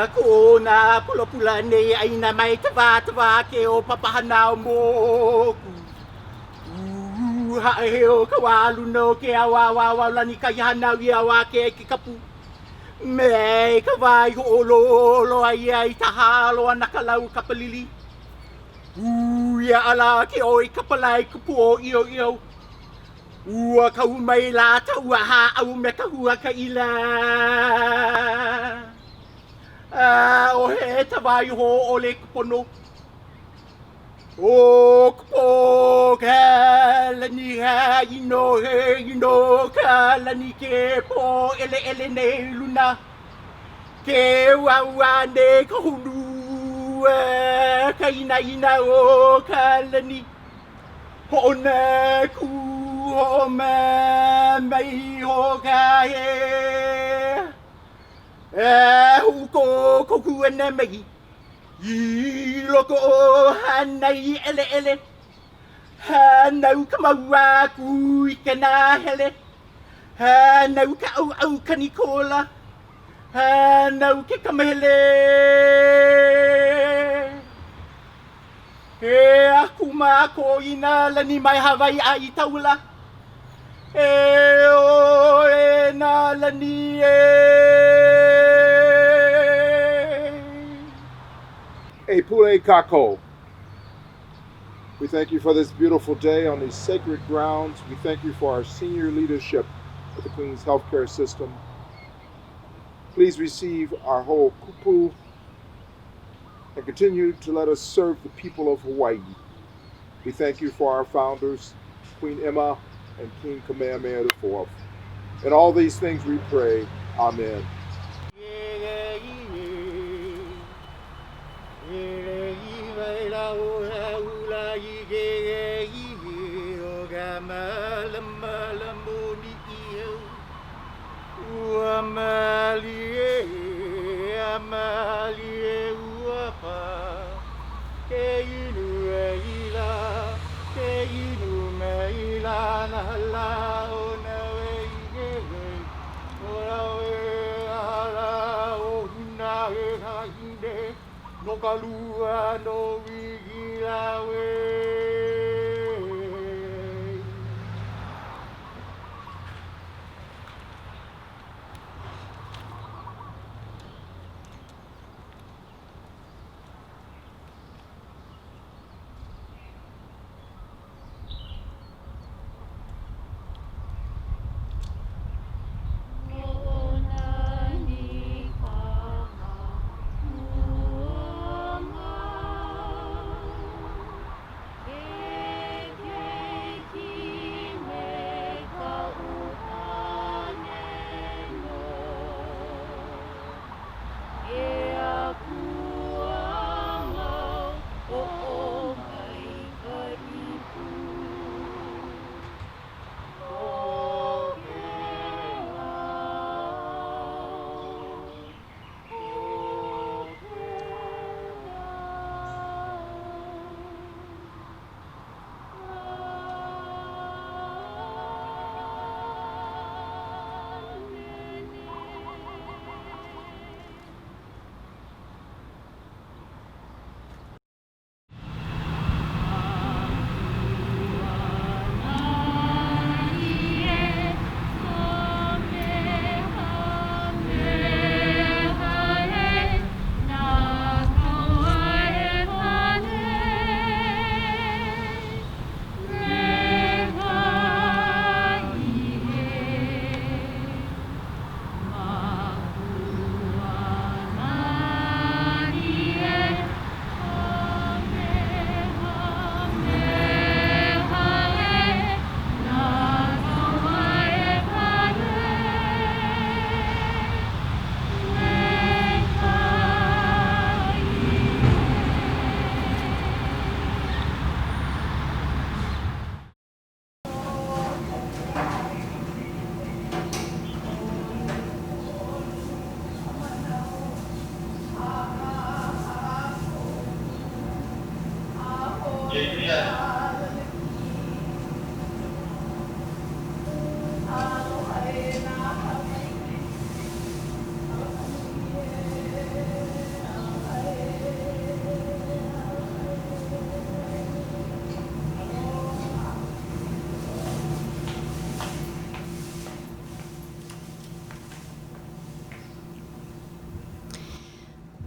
ko na pula-pula ni ay na may taba-taba ke o papahanaw mo. Haeo kawalu no ke awawawa lani kayahanaw iawa ke kikapu. Me kawai olo ai ai tahalo anakalau kapalili. Ia ala ke oi kapalai kupu o io. Ua kau mai la tau ha au me kahua ka ila. O he tawai ho o le kupono. O kupo ka lani ha ino ka lani ke po ele nei luna. Ke wawa ne kahunu ka ina o ka lani. Ho ne ku ho me mai ho ka he. Huko koku ene megi I loko o hanai ele Hanau ka maua ku I ka nā hele Hanau ka au kanikola Hanau ke kamahele He aku mako ina lani mai Hawaii a I taula E o e nā lani Pule Kako. We thank you for this beautiful day on these sacred grounds. We thank you for our senior leadership of the Queen's healthcare system. Please receive our whole kupu and continue to let us serve the people of Hawaii. We thank you for our founders, Queen Emma and King Kamehameha IV. In all these things we pray. Amen. No kalua no wigilawe.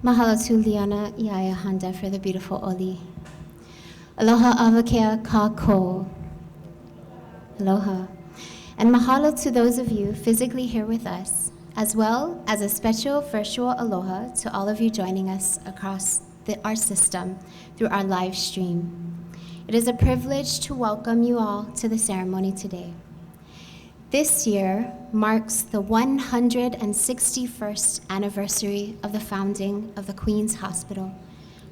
Mahalo to Liana Iaya Handa for the beautiful Oli. Aloha avakea ka ko. Aloha. And mahalo to those of you physically here with us, as well as a special virtual aloha to all of you joining us across our system through our live stream. It is a privilege to welcome you all to the ceremony today. This year marks the 161st anniversary of the founding of the Queen's Hospital,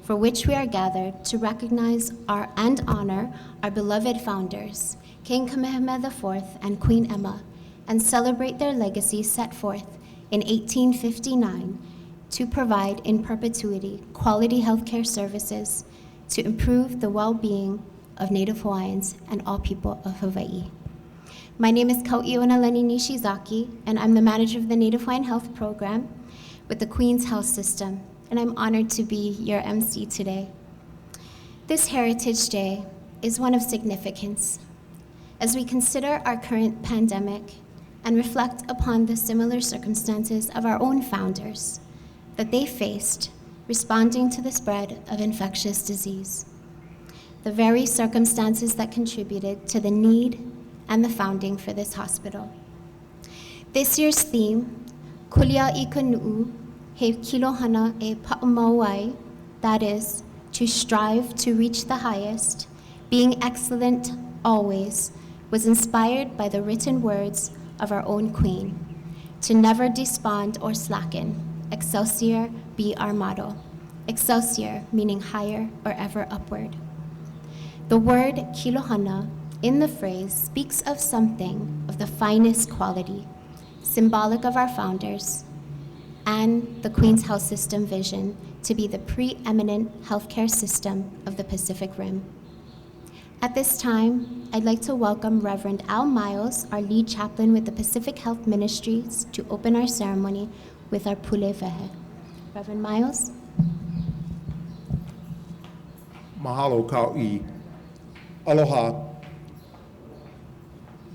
for which we are gathered to recognize and honor our beloved founders, King Kamehameha IV and Queen Emma, and celebrate their legacy set forth in 1859 to provide in perpetuity quality healthcare services to improve the well-being of Native Hawaiians and all people of Hawaii. My name is Kau'iona Nishizaki, and I'm the manager of the Native Hawaiian Health Program with the Queen's Health System, and I'm honored to be your MC today. This Heritage Day is one of significance as we consider our current pandemic and reflect upon the similar circumstances of our own founders that they faced responding to the spread of infectious disease, the very circumstances that contributed to the need and the founding for this hospital. This year's theme, Kulia Ika Nu'u, He Kilohana e Pa'amauai, that is, to strive to reach the highest, being excellent always, was inspired by the written words of our own Queen, to never despond or slacken, Excelsior be our motto. Excelsior meaning higher or ever upward. The word Kilohana in the phrase speaks of something of the finest quality, symbolic of our founders, and the Queen's Health System vision to be the preeminent healthcare system of the Pacific Rim. At this time, I'd like to welcome Reverend Al Miles, our lead chaplain with the Pacific Health Ministries, to open our ceremony with our Pule Vehe. Reverend Miles. Mahalo Kau'i. Aloha.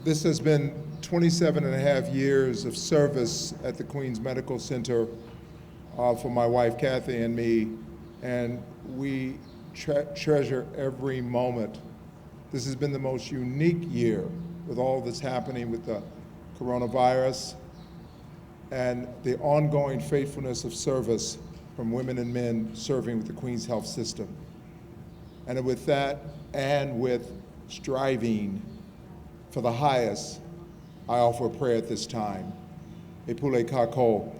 This has been 27 and a half years of service at the Queens Medical Center for my wife Kathy and me, and we treasure every moment. This has been the most unique year with all that's happening with the coronavirus and the ongoing faithfulness of service from women and men serving with the Queen's Health System. And with that, and with striving for the highest, I offer a prayer at this time. E pule kako.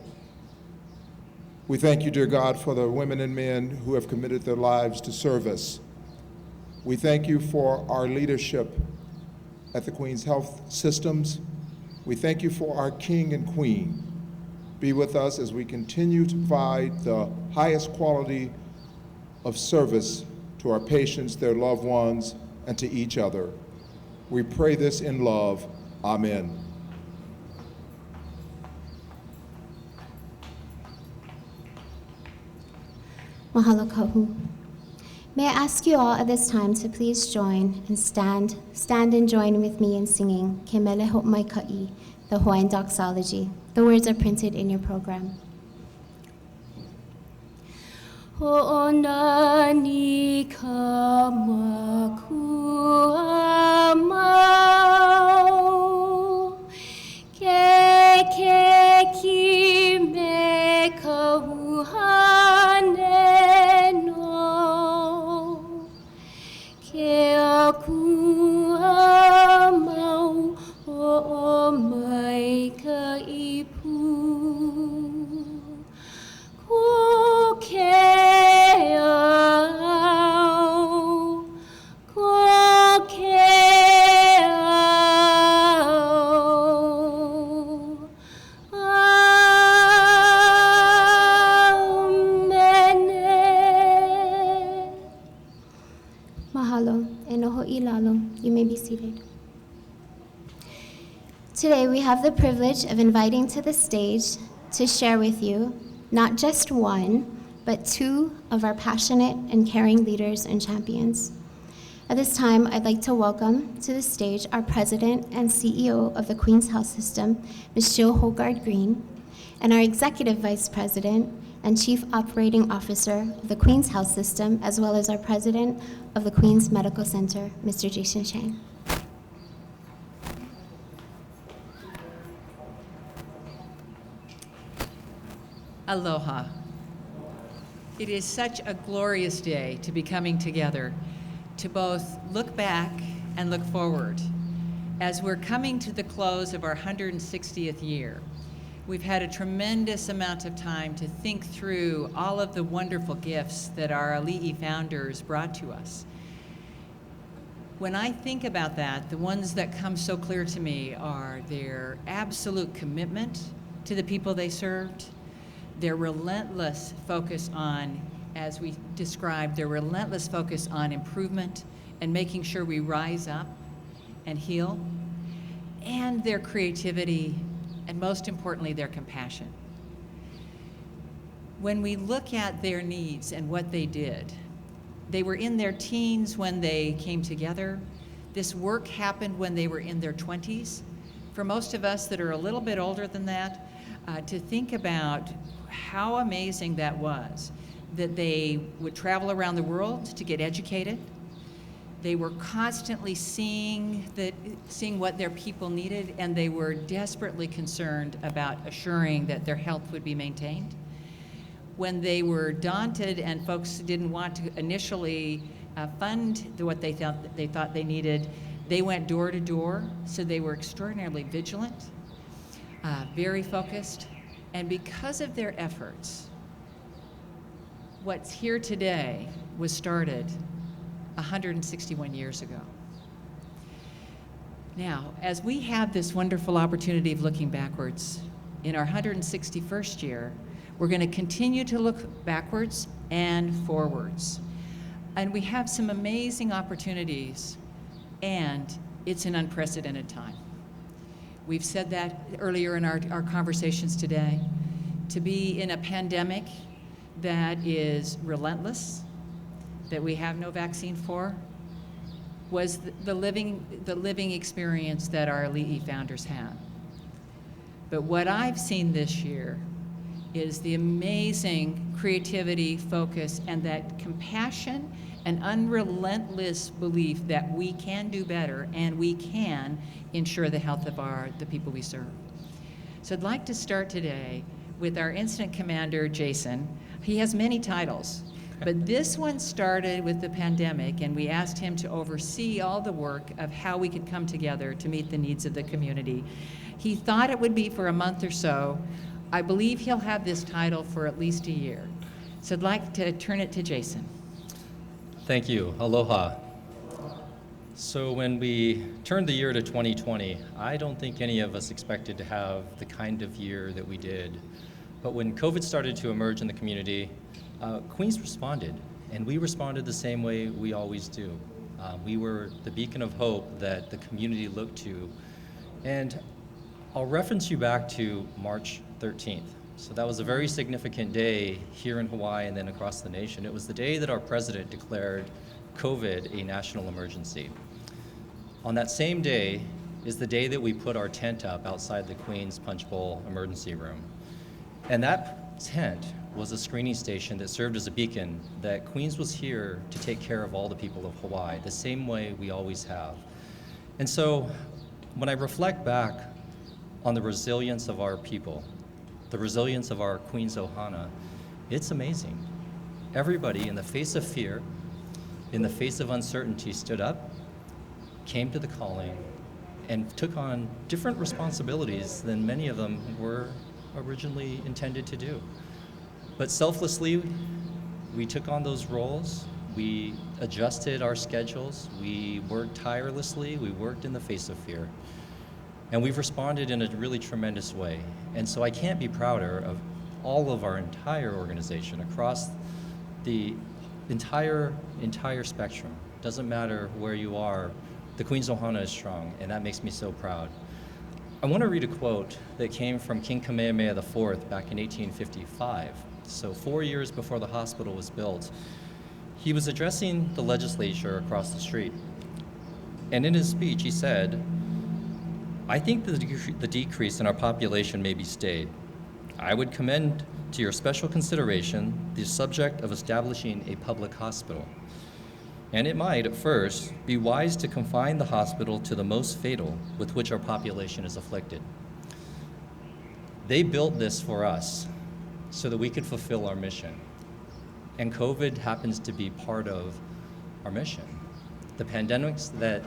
We thank you, dear God, for the women and men who have committed their lives to service. We thank you for our leadership at the Queen's Health Systems. We thank you for our King and Queen. Be with us as we continue to provide the highest quality of service to our patients, their loved ones, and to each other. We pray this in love. Amen. Mahalo kahu. May I ask you all at this time to please join and stand and join with me in singing Ke Mele Ho'o Mai Ka'i, the Hawaiian doxology. The words are printed in your program. Ho'onani ka makua mau, ke ki me ka huhane no, ke akua mau ho'o mai ka ipu. You may be seated. Today we have the privilege of inviting to the stage to share with you not just one, but two of our passionate and caring leaders and champions. At this time, I'd like to welcome to the stage our President and CEO of the Queen's Health System, Ms. Jill Hogard Green, and our Executive Vice President and Chief Operating Officer of the Queen's Health System, as well as our President of the Queen's Medical Center, Mr. Jason Chang. Aloha. It is such a glorious day to be coming together to both look back and look forward. As we're coming to the close of our 160th year, we've had a tremendous amount of time to think through all of the wonderful gifts that our Ali'i founders brought to us. When I think about that, the ones that come so clear to me are their absolute commitment to the people they served, their relentless focus on, as we described, their relentless focus on improvement and making sure we rise up and heal, and their creativity, and most importantly, their compassion. When we look at their needs and what they did, they were in their teens when they came together. This work happened when they were in their 20s. For most of us that are a little bit older than that, to think about how amazing that was, that they would travel around the world to get educated. They were constantly seeing what their people needed, and they were desperately concerned about assuring that their health would be maintained. When they were daunted and folks didn't want to initially fund what they thought they needed, they went door to door, so they were extraordinarily vigilant, very focused, and because of their efforts, what's here today was started 161 years ago. Now, as we have this wonderful opportunity of looking backwards, in our 161st year, we're going to continue to look backwards and forwards. And we have some amazing opportunities, and it's an unprecedented time. We've said that earlier in our conversations today. To be in a pandemic that is relentless, that we have no vaccine for, was the living experience that our Ali'i founders had. But what I've seen this year is the amazing creativity, focus, and that compassion and unrelentless belief that we can do better and we can ensure the health of the people we serve. So I'd like to start today with our incident commander, Jason. He has many titles, but this one started with the pandemic, and we asked him to oversee all the work of how we could come together to meet the needs of the community. He thought it would be for a month or so. I believe he'll have this title for at least a year. So I'd like to turn it to Jason. Thank you. Aloha. So when we turned the year to 2020, I don't think any of us expected to have the kind of year that we did. But when COVID started to emerge in the community, Queens responded, and we responded the same way we always do. We were the beacon of hope that the community looked to. And I'll reference you back to March 13th. So that was a very significant day here in Hawaii and then across the nation. It was the day that our president declared COVID a national emergency. On that same day is the day that we put our tent up outside the Queen's Punchbowl emergency room. And that tent was a screening station that served as a beacon that Queens was here to take care of all the people of Hawaii, the same way we always have. And so when I reflect back on the resilience of our people, the resilience of our Queens Ohana, it's amazing. Everybody, in the face of fear, in the face of uncertainty, stood up, came to the calling, and took on different responsibilities than many of them were originally intended to do. But selflessly, we took on those roles, we adjusted our schedules, we worked tirelessly, we worked in the face of fear. And we've responded in a really tremendous way. And so I can't be prouder of all of our entire organization across the entire spectrum. Doesn't matter where you are, the Queens Ohana is strong, and that makes me so proud. I want to read a quote that came from King Kamehameha IV back in 1855. So 4 years before the hospital was built, he was addressing the legislature across the street. And in his speech, he said, "I think the decrease in our population may be stayed. I would commend to your special consideration the subject of establishing a public hospital. And it might, at first, be wise to confine the hospital to the most fatal with which our population is afflicted. They built this for us so that we could fulfill our mission. And COVID happens to be part of our mission. The pandemics that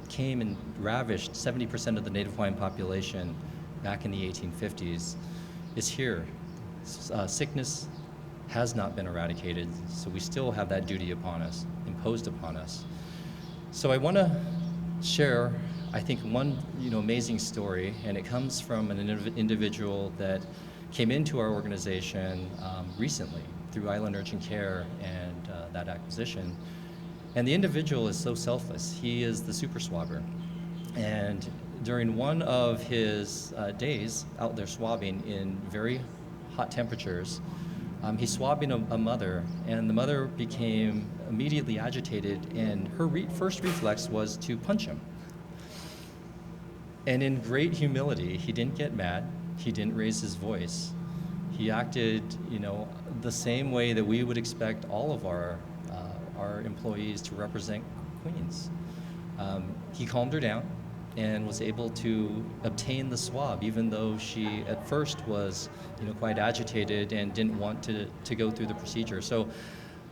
came and ravished 70% of the Native Hawaiian population back in the 1850s is here. Sickness has not been eradicated, so we still have that duty upon us, imposed upon us. So I want to share, I think, one amazing story, and it comes from an individual that came into our organization recently through Island Urgent Care and that acquisition. And the individual is so selfless. He is the super swabber. And during one of his days out there swabbing in very hot temperatures, he's swabbing a mother, and the mother became immediately agitated, and her first reflex was to punch him. And in great humility, he didn't get mad, he didn't raise his voice. He acted, the same way that we would expect all of our employees to represent Queens. He calmed her down and was able to obtain the swab, even though she at first was quite agitated and didn't want to go through the procedure. So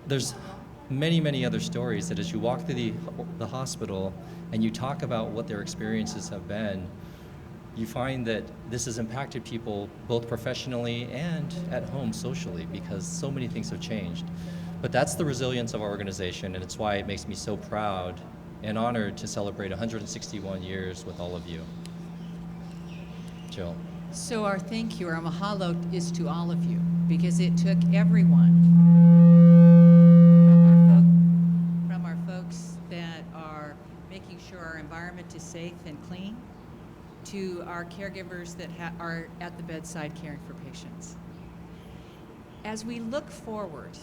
there's many other stories that as you walk through the hospital and you talk about what their experiences have been, you find that this has impacted people both professionally and at home socially, because so many things have changed. But that's the resilience of our organization, and it's why it makes me so proud and honored to celebrate 161 years with all of you. Jill. So our thank you, our mahalo is to all of you, because it took everyone, from our folks that are making sure our environment is safe and clean, to our caregivers that are at the bedside caring for patients. As we look forward,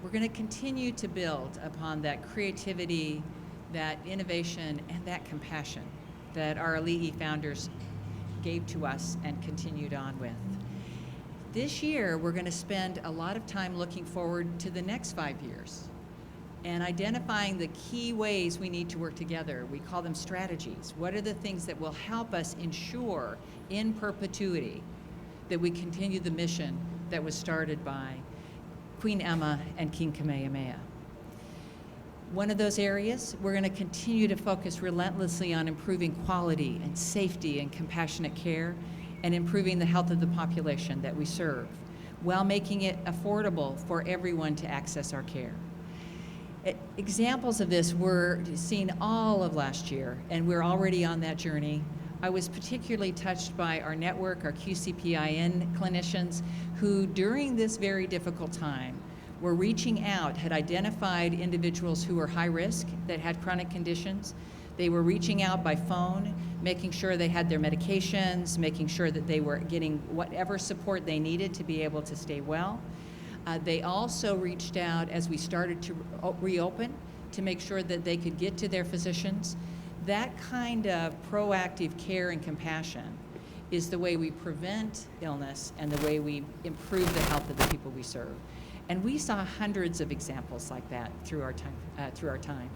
we're going to continue to build upon that creativity, that innovation, and that compassion that our Ali'i founders gave to us and continued on with. This year, we're going to spend a lot of time looking forward to the next 5 years and identifying the key ways we need to work together. We call them strategies. What are the things that will help us ensure in perpetuity that we continue the mission that was started by Queen Emma and King Kamehameha? One of those areas, we're going to continue to focus relentlessly on improving quality and safety and compassionate care and improving the health of the population that we serve, while making it affordable for everyone to access our care. Examples of this were seen all of last year, and we're already on that journey. I was particularly touched by our network, our QCPIN clinicians, who during this very difficult time were reaching out, had identified individuals who were high risk, that had chronic conditions. They were reaching out by phone, making sure they had their medications, making sure that they were getting whatever support they needed to be able to stay well. They also reached out as we started to reopen to make sure that they could get to their physicians. That kind of proactive care and compassion is the way we prevent illness and the way we improve the health of the people we serve. And we saw hundreds of examples like that through our time.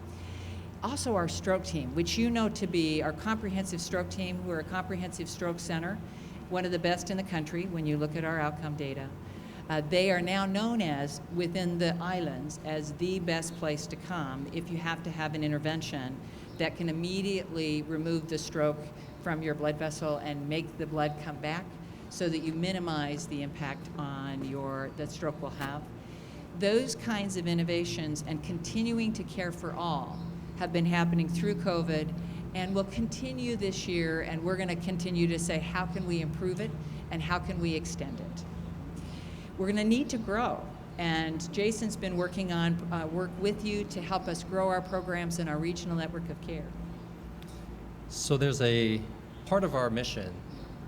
Also our stroke team, which you know to be our comprehensive stroke team. We're a comprehensive stroke center, one of the best in the country when you look at our outcome data. They are now known as, within the islands, as the best place to come if you have to have an intervention that can immediately remove the stroke from your blood vessel and make the blood come back so that you minimize the impact on that stroke will have. Those kinds of innovations and continuing to care for all have been happening through COVID and will continue this year, and we're going to continue to say, how can we improve it and how can we extend it? We're going to need to grow, and Jason's been working on work with you to help us grow our programs in our regional network of care. So there's a part of our mission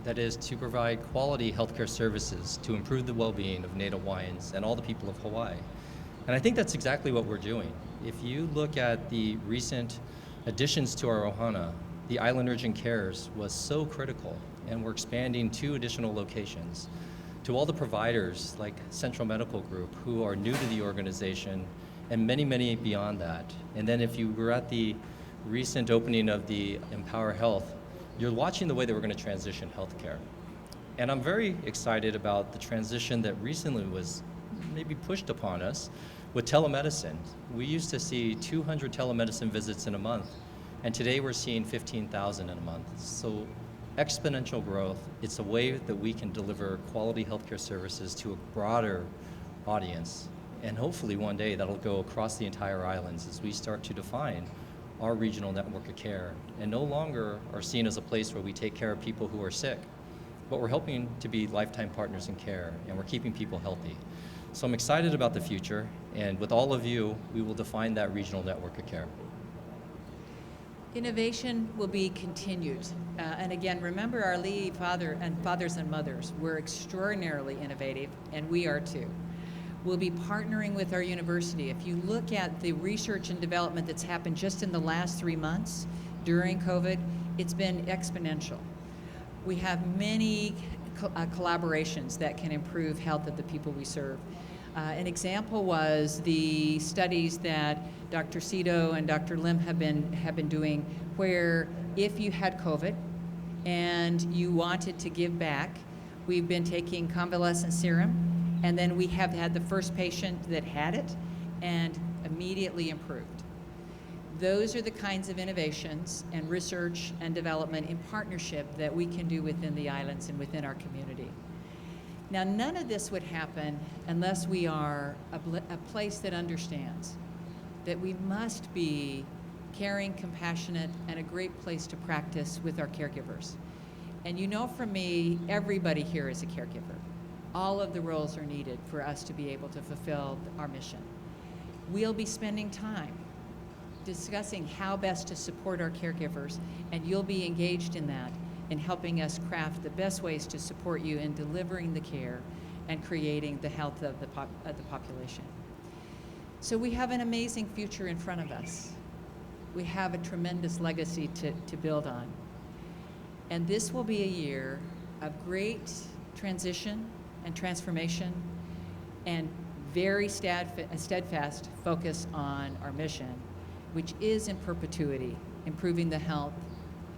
that is to provide quality healthcare services to improve the well-being of Native Hawaiians and all the people of Hawaii. And I think that's exactly what we're doing. If you look at the recent additions to our ohana, the Island Urgent Cares was so critical, and we're expanding 2 additional locations to all the providers like Central Medical Group who are new to the organization, and many, many beyond that. And then if you were at the recent opening of the Empower Health, you're watching the way that we're going to transition healthcare. And I'm very excited about the transition that recently was maybe pushed upon us with telemedicine. We used to see 200 telemedicine visits in a month, and today we're seeing 15,000 in a month. So exponential growth. It's a way that we can deliver quality healthcare services to a broader audience. And hopefully one day that'll go across the entire islands as we start to define our regional network of care and no longer are seen as a place where we take care of people who are sick, but we're helping to be lifetime partners in care, and we're keeping people healthy. So I'm excited about the future, and with all of you, we will define that regional network of care. Innovation will be continued. And again, remember our Lee fathers and mothers were extraordinarily innovative, and we are too. We'll be partnering with our university. If you look at the research and development that's happened just in the last 3 months during COVID, it's been exponential. We have many collaborations that can improve health of the people we serve. An example was the studies that Dr. Cito and Dr. Lim have been doing, where if you had COVID and you wanted to give back, we've been taking convalescent serum, and then we have had the first patient that had it and immediately improved. Those are the kinds of innovations and research and development in partnership that we can do within the islands and within our community. Now, none of this would happen unless we are a place that understands that we must be caring, compassionate, and a great place to practice with our caregivers. And you know from me, everybody here is a caregiver. All of the roles are needed for us to be able to fulfill our mission. We'll be spending time discussing how best to support our caregivers, and you'll be engaged in that, in helping us craft the best ways to support you in delivering the care and creating the health of the population. So we have an amazing future in front of us. We have a tremendous legacy to build on. And this will be a year of great transition and transformation and very steadfast focus on our mission, which is in perpetuity, improving the health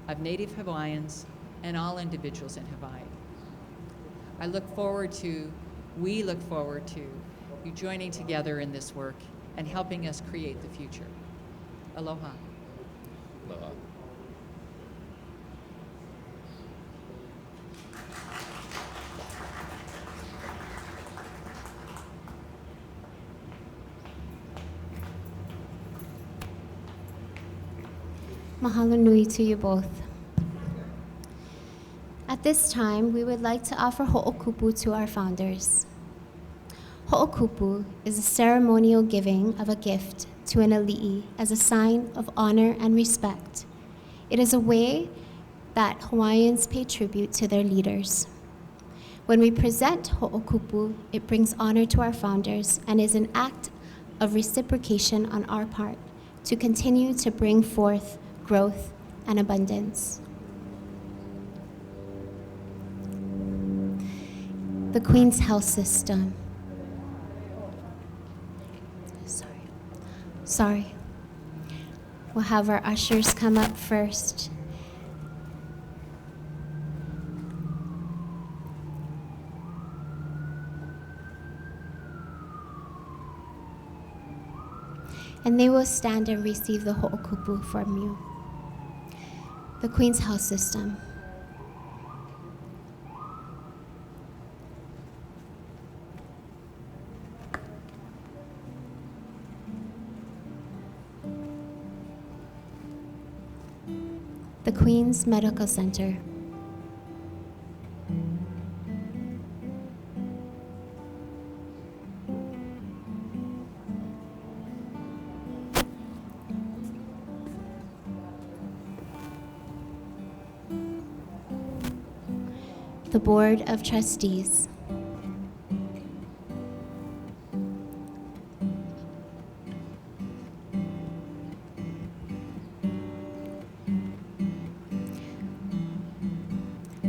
of Native Hawaiians and all individuals in Hawaii. We look forward to you joining together in this work and helping us create the future. Aloha. Aloha. Mahalo nui to you both. At this time, we would like to offer ho'okupu to our founders. Ho'okupu is a ceremonial giving of a gift to an ali'i as a sign of honor and respect. It is a way that Hawaiians pay tribute to their leaders. When we present ho'okupu, it brings honor to our founders and is an act of reciprocation on our part to continue to bring forth growth and abundance. The Queen's Health System. Sorry. We'll have our ushers come up first. And they will stand and receive the ho'okupu from you. The Queen's Health System. The Queen's Medical Center. The Board of Trustees.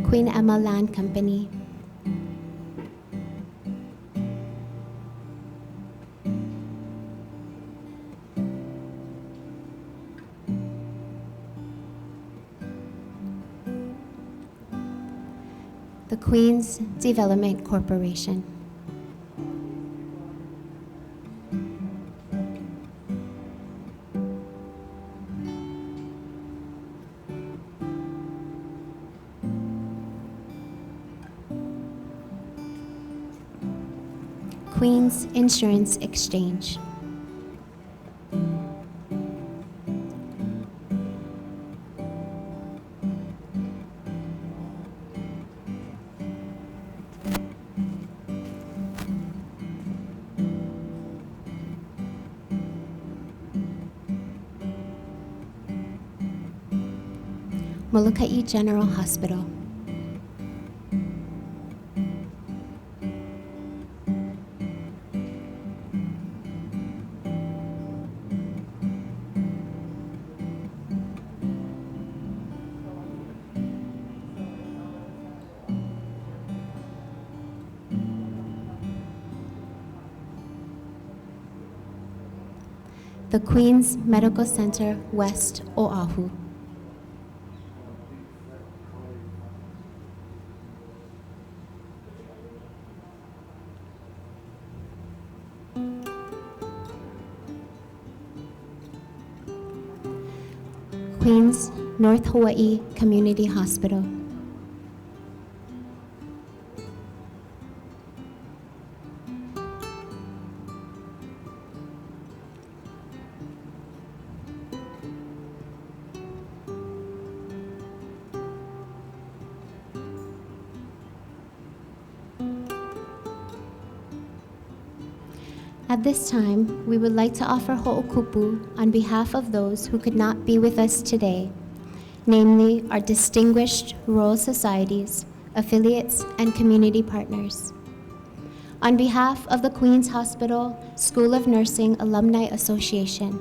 Queen Emma Land Company. the Queens Development Corporation. Queens Insurance Exchange. Molokai General Hospital. The Queens Medical Center, West Oahu. Queens North Hawaii Community Hospital. At this time, we would like to offer ho'okupu on behalf of those who could not be with us today, namely our distinguished Royal Societies, affiliates, and community partners. On behalf of the Queens Hospital School of Nursing Alumni Association,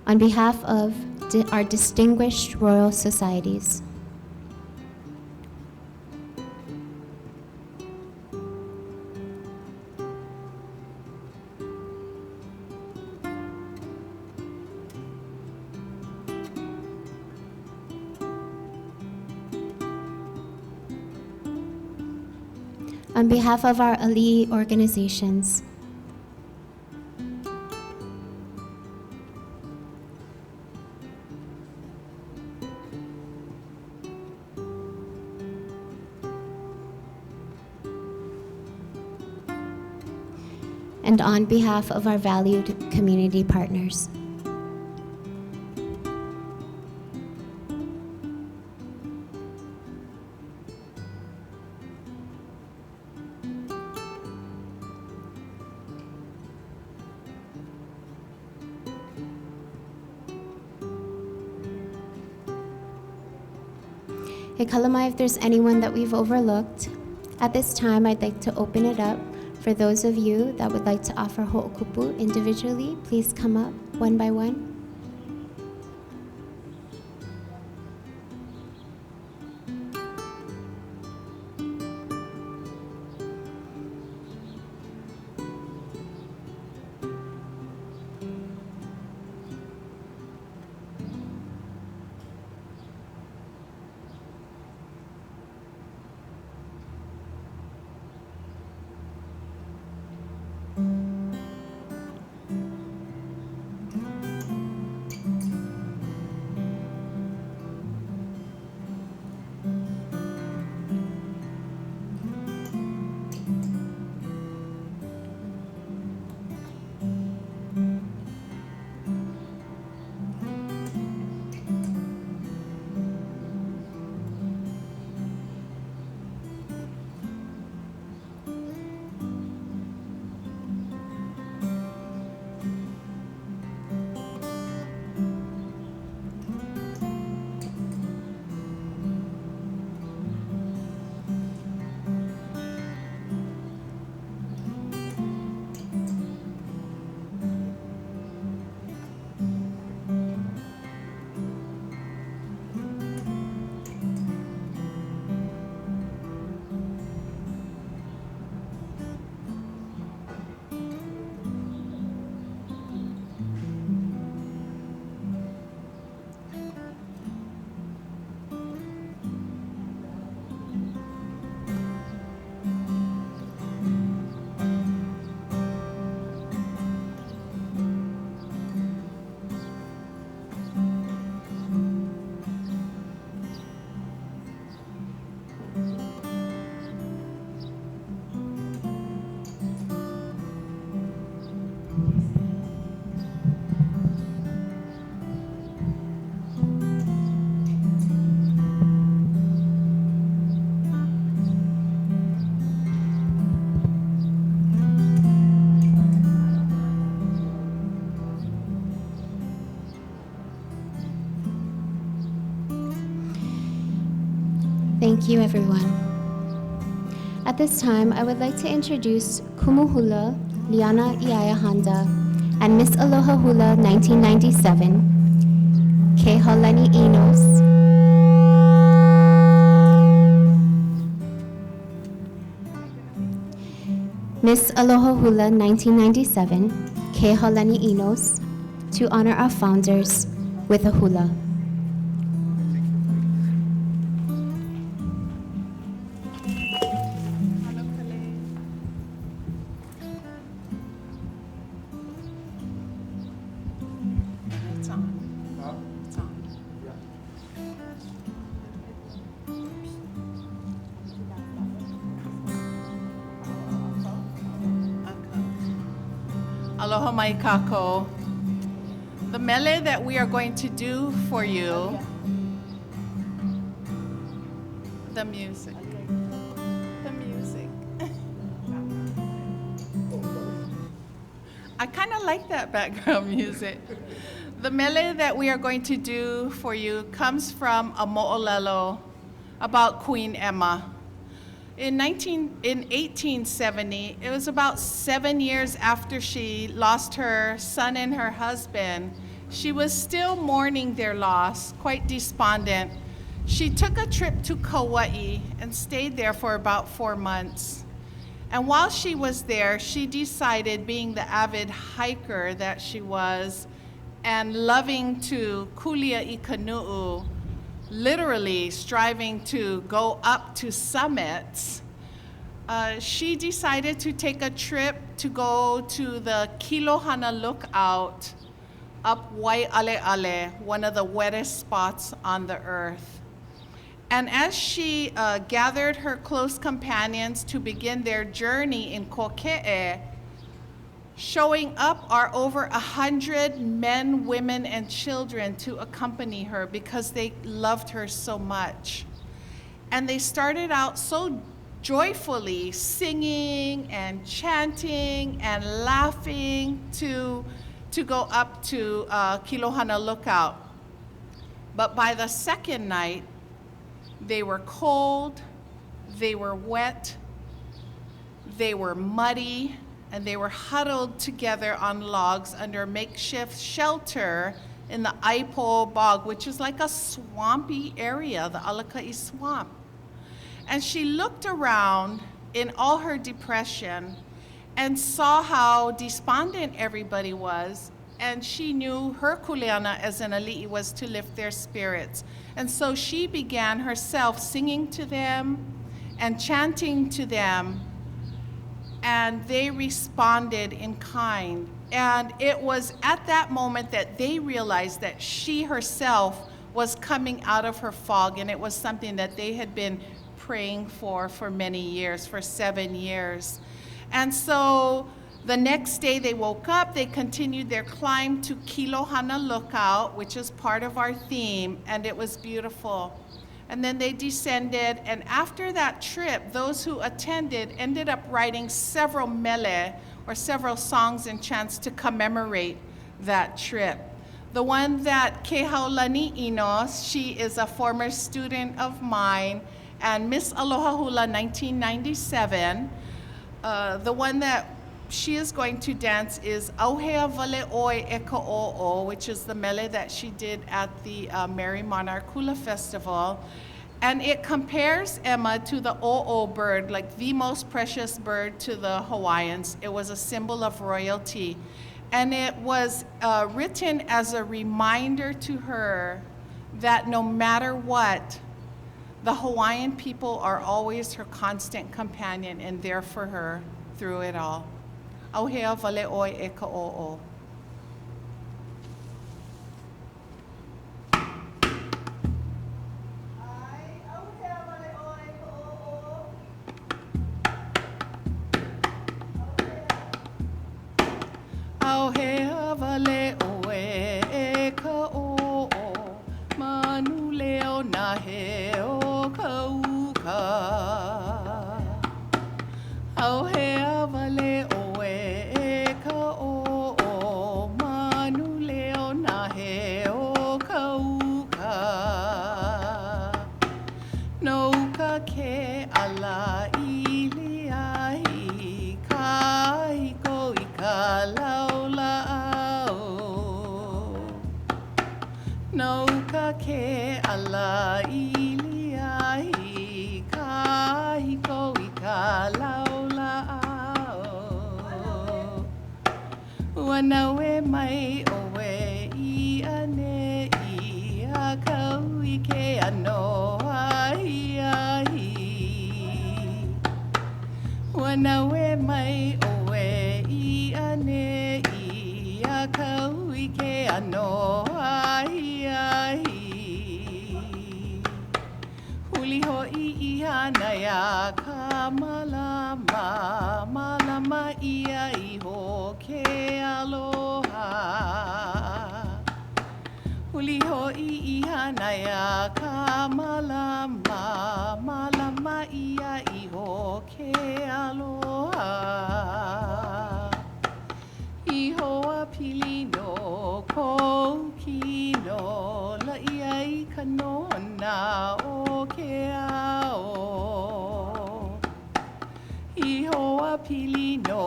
on behalf of our distinguished Royal Societies, on behalf of our ali'i organizations, and on behalf of our valued community partners. Hey, Kalamai, if there's anyone that we've overlooked, at this time I'd like to open it up. For those of you that would like to offer ho'okupu individually, please come up one by one. Thank you, everyone. At this time, I would like to introduce Kumuhula, Liana Iayahanda, and Miss Aloha Hula 1997, Kehaulani Enos, Miss Aloha Hula 1997, Kehaulani Enos, to honor our founders with a hula. Aloha mai kako. The mele that we are going to do for you, the music. I kind of like that background music. The mele that we are going to do for you comes from a mo'olelo about Queen Emma. In 1870, it was about 7 years after she lost her son and her husband. She was still mourning their loss, quite despondent. She took a trip to Kauai and stayed there for about 4 months. And while she was there, she decided, being the avid hiker that she was, and loving to kulia I kanu'u, literally striving to go up to summits, she decided to take a trip to go to the Kilohana Lookout up Waialeale, one of the wettest spots on the earth. And as she gathered her close companions to begin their journey in Koke'e, showing up are over 100 men, women, and children to accompany her because they loved her so much. And they started out so joyfully singing and chanting and laughing to go up to Kilohana Lookout. But by the second night, they were cold, they were wet, they were muddy, and they were huddled together on logs under a makeshift shelter in the Aipo Bog, which is like a swampy area, the Alakai Swamp. And she looked around in all her depression and saw how despondent everybody was, and she knew her kuleana as an ali'i was to lift their spirits. And so she began herself singing to them and chanting to them, and they responded in kind. And it was at that moment that they realized that she herself was coming out of her fog, and it was something that they had been praying for many years, for 7 years. And so the next day they woke up, they continued their climb to Kilohana Lookout, which is part of our theme, and it was beautiful. And then they descended, and after that trip, those who attended ended up writing several mele, or several songs and chants to commemorate that trip. The one that Kehaulani Enos, she is a former student of mine, and Miss Aloha Hula 1997, the one that she is going to dance is Auhea Vale Oi E Ka'o'o, which is the mele that she did at the Merry Monarch Hula Festival. And it compares Emma to the o'o bird, like the most precious bird to the Hawaiians. It was a symbol of royalty. And it was written as a reminder to her that no matter what, the Hawaiian people are always her constant companion and there for her through it all. Auhea Vale Oi E Ka'o'o. Auhea Vale Oi E Ka'o'o, Manu Leo Nahe O Kauka. Auhea Vale Oi E Ka'o'o, Manu Leo Nahe O Kauka. No ka Wanawe mai owe I ane I a kau I ke ano ai ai. Wanawe mai owe I ane I a kau I ke ano ai ai. Huli ho'i I hana ia ka malama, malama ia I ho ke aloha. Huli ho'i I hana ia ka malama, malama ia I ho ke aloha. I hoa pili no kou kino, la ia I kanona o ke ao. I hoa pili no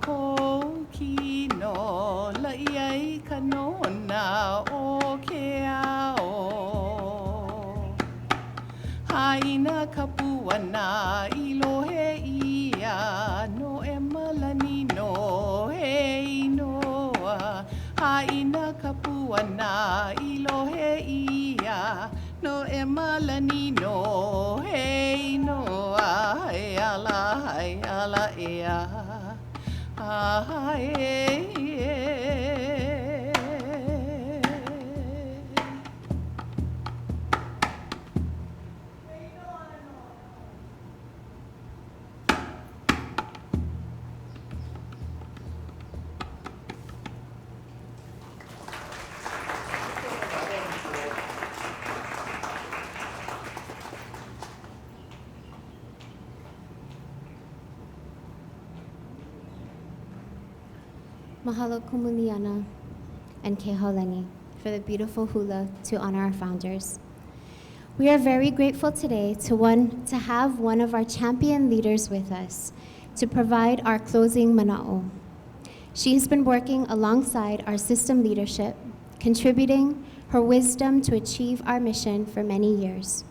kou kino, la ia I kanona o ke ao. Haina kapuana I lohe ia, no e malani no he inoa. Haina kapuana I lohe ia, no e malani no he inoa. Hai ala ea, ai Mahalo Kumuliana and Kehauleni for the beautiful hula to honor our founders. We are very grateful today to have one of our champion leaders with us to provide our closing mana'o. She has been working alongside our system leadership, contributing her wisdom to achieve our mission for many years.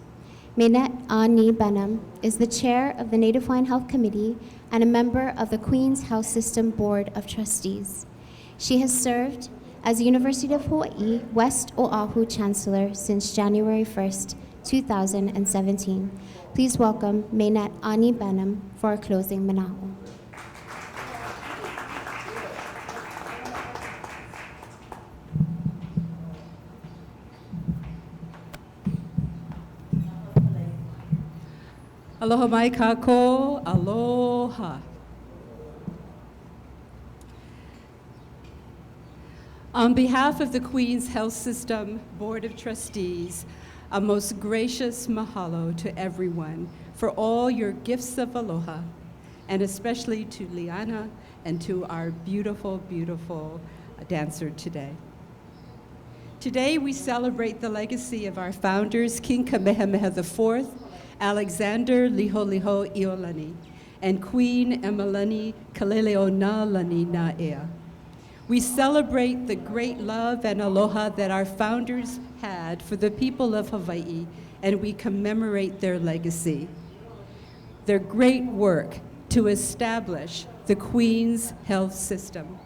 Mainet Ani Benham is the chair of the Native Hawaiian Health Committee and a member of the Queen's Health System Board of Trustees. She has served as University of Hawaii West Oahu Chancellor since January 1st, 2017. Please welcome Mainet Ani Benham for our closing mana'o. Aloha mai kako, aloha. On behalf of the Queen's Health System Board of Trustees, a most gracious mahalo to everyone for all your gifts of aloha, and especially to Liana and to our beautiful, beautiful dancer today. Today we celebrate the legacy of our founders, King Kamehameha IV, Alexander Liholiho Iolani, and Queen Emalani Kaleleonalani Na'ea. We celebrate the great love and aloha that our founders had for the people of Hawaii, and we commemorate their legacy. Their great work to establish the Queen's Health System,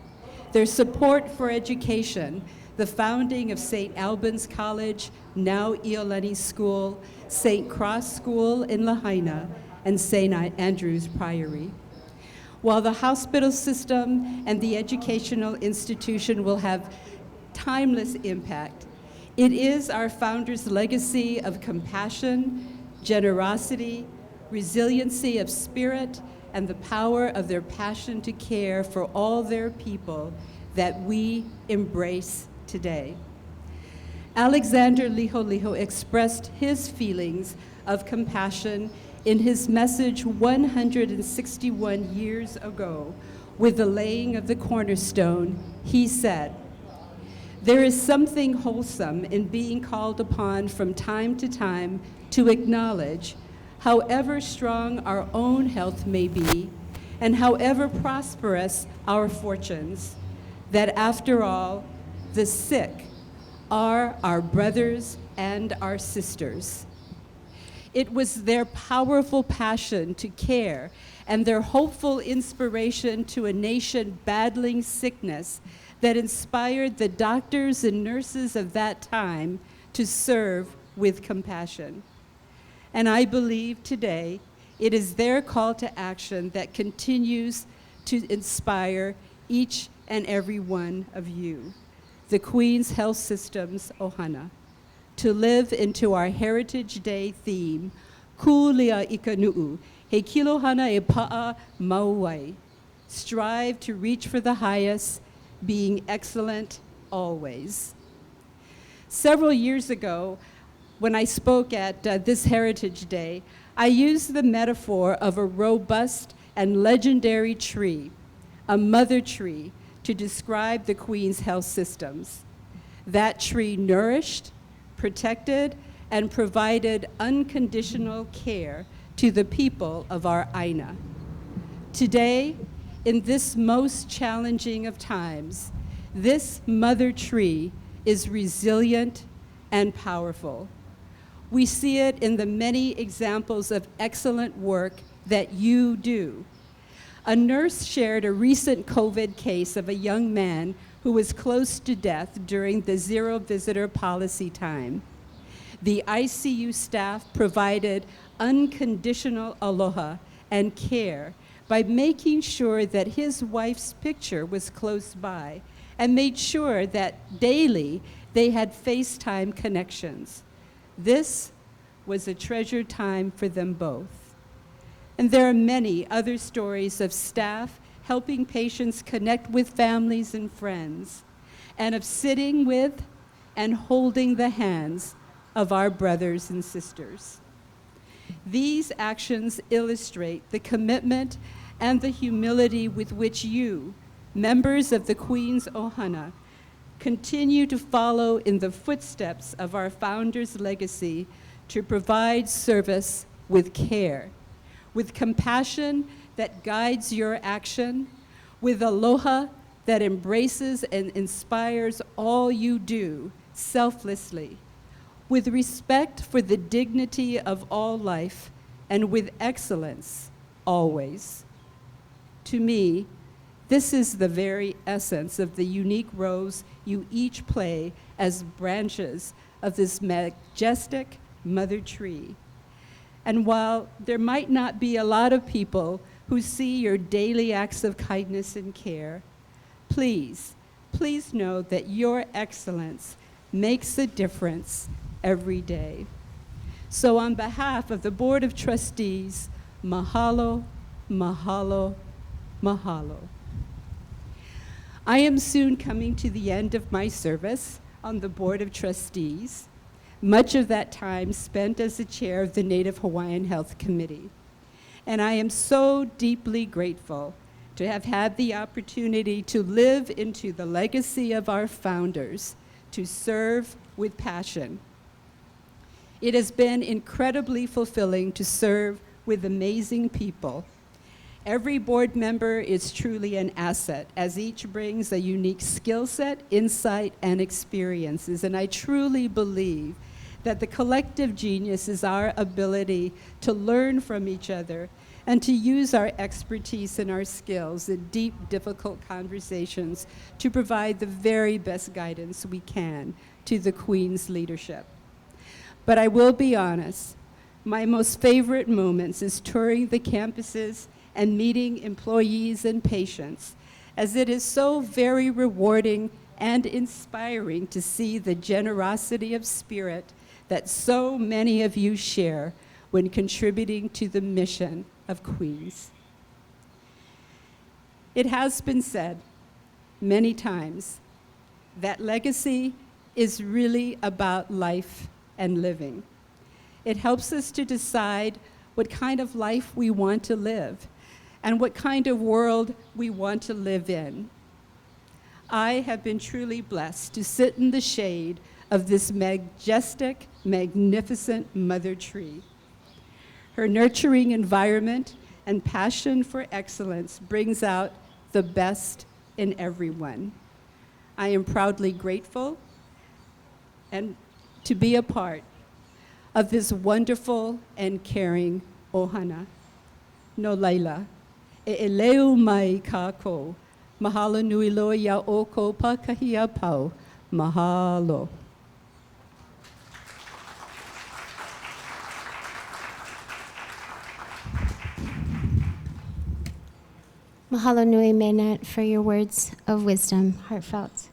their support for education, the founding of St. Albans College, now Iolani School, St. Cross School in Lahaina, and St. Andrew's Priory. While the hospital system and the educational institution will have timeless impact, it is our founders' legacy of compassion, generosity, resiliency of spirit, and the power of their passion to care for all their people that we embrace today. Alexander Liholiho expressed his feelings of compassion in his message 161 years ago with the laying of the cornerstone. He said, "There is something wholesome in being called upon from time to time to acknowledge, however strong our own health may be, and however prosperous our fortunes, that after all, the sick are our brothers and our sisters. It was their powerful passion to care and their hopeful inspiration to a nation battling sickness that inspired the doctors and nurses of that time to serve with compassion. And I believe today it is their call to action that continues to inspire each and every one of you, the Queen's Health System's Ohana, to live into our Heritage Day theme, Kulia Ikanu'u, He Kilohana e Pa'a Mauai. Strive to reach for the highest, being excellent always. Several years ago, when I spoke at this Heritage Day, I used the metaphor of a robust and legendary tree, a mother tree, to describe the Queen's health systems. That tree nourished, protected, and provided unconditional care to the people of our Aina. Today, in this most challenging of times, this mother tree is resilient and powerful. We see it in the many examples of excellent work that you do. A nurse shared a recent COVID case of a young man who was close to death during the zero visitor policy time. The ICU staff provided unconditional aloha and care by making sure that his wife's picture was close by and made sure that daily they had FaceTime connections. This was a treasured time for them both. And there are many other stories of staff helping patients connect with families and friends, and of sitting with and holding the hands of our brothers and sisters. These actions illustrate the commitment and the humility with which you, members of the Queen's Ohana, continue to follow in the footsteps of our founders' legacy to provide service with care, with compassion that guides your action, with aloha that embraces and inspires all you do selflessly, with respect for the dignity of all life, and with excellence always. To me, this is the very essence of the unique roles you each play as branches of this majestic mother tree. And while there might not be a lot of people who see your daily acts of kindness and care, please, please know that your excellence makes a difference every day. So on behalf of the Board of Trustees, mahalo, mahalo, mahalo. I am soon coming to the end of my service on the Board of Trustees, much of that time spent as the chair of the Native Hawaiian Health Committee. And I am so deeply grateful to have had the opportunity to live into the legacy of our founders, to serve with passion. It has been incredibly fulfilling to serve with amazing people. Every board member is truly an asset, as each brings a unique skill set, insight, and experiences. And I truly believe that the collective genius is our ability to learn from each other and to use our expertise and our skills in deep, difficult conversations to provide the very best guidance we can to the Queen's leadership. But I will be honest, my most favorite moments is touring the campuses and meeting employees and patients, as it is so very rewarding and inspiring to see the generosity of spirit that so many of you share when contributing to the mission of Queens. It has been said many times that legacy is really about life and living. It helps us to decide what kind of life we want to live and what kind of world we want to live in. I have been truly blessed to sit in the shade of this majestic, magnificent mother tree. Her nurturing environment and passion for excellence brings out the best in everyone. I am proudly grateful and to be a part of this wonderful and caring ohana. No laila, e eleu mai kako. Mahalo nui loa ia oko pakahia pau. Mahalo. Mahalo nui Maynard for your words of wisdom, heartfelt.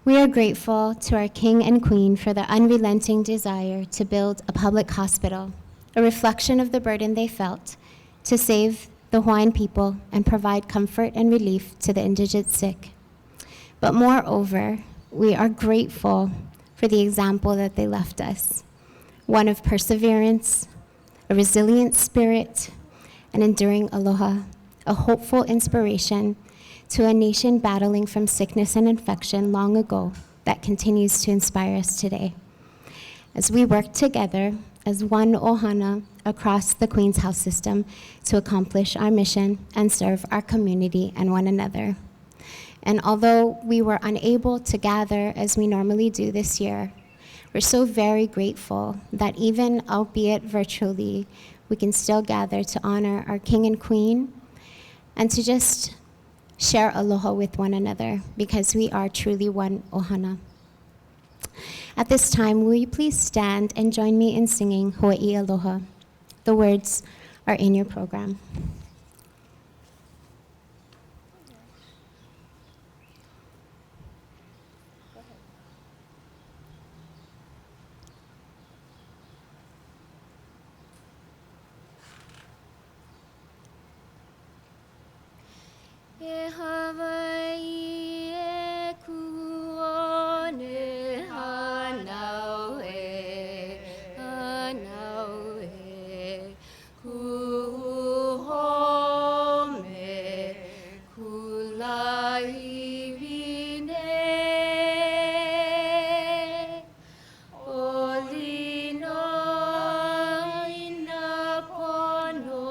We are grateful to our King and Queen for their unrelenting desire to build a public hospital, a reflection of the burden they felt to save the Hawaiian people and provide comfort and relief to the indigent sick. But moreover, we are grateful for the example that they left us, one of perseverance, a resilient spirit, an enduring aloha, a hopeful inspiration to a nation battling from sickness and infection long ago that continues to inspire us today. As we work together as one ohana across the Queen's Health System to accomplish our mission and serve our community and one another. And although we were unable to gather as we normally do this year, we're so very grateful that even albeit virtually, we can still gather to honor our King and Queen and to just share aloha with one another, because we are truly one ohana. At this time, will you please stand and join me in singing Hawaii Aloha? The words are in your program. E Hawaii e kuone hanau e kuhome kulai vine olino ina pono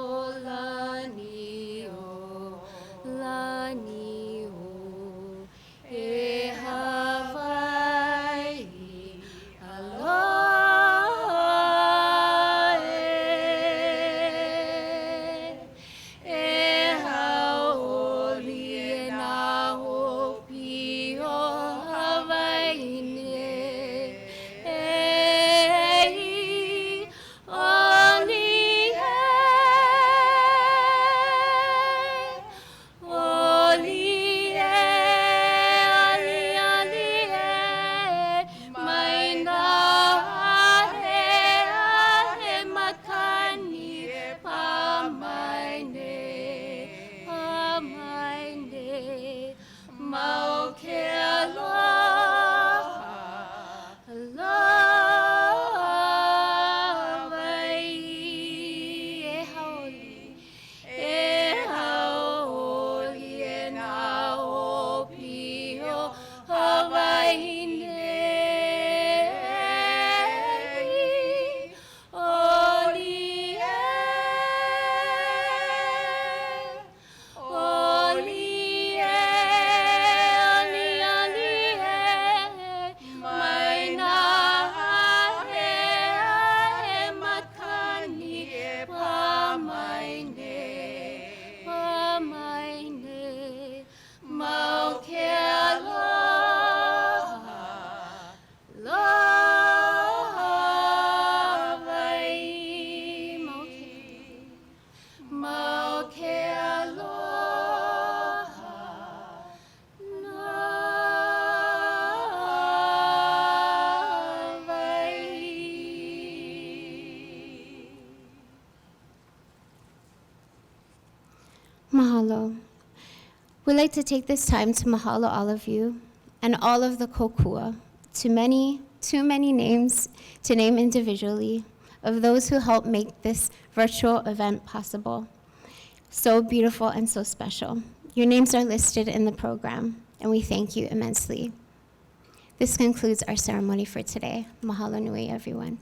lanio e Hawaii aloha e haoli e nā hopi o Hawaii ne oli Mahalo. We'd like to take this time to mahalo all of you and all of the kokua, too many names to name individually, of those who helped make this virtual event possible. So beautiful and so special. Your names are listed in the program, and we thank you immensely. This concludes our ceremony for today. Mahalo nui, everyone.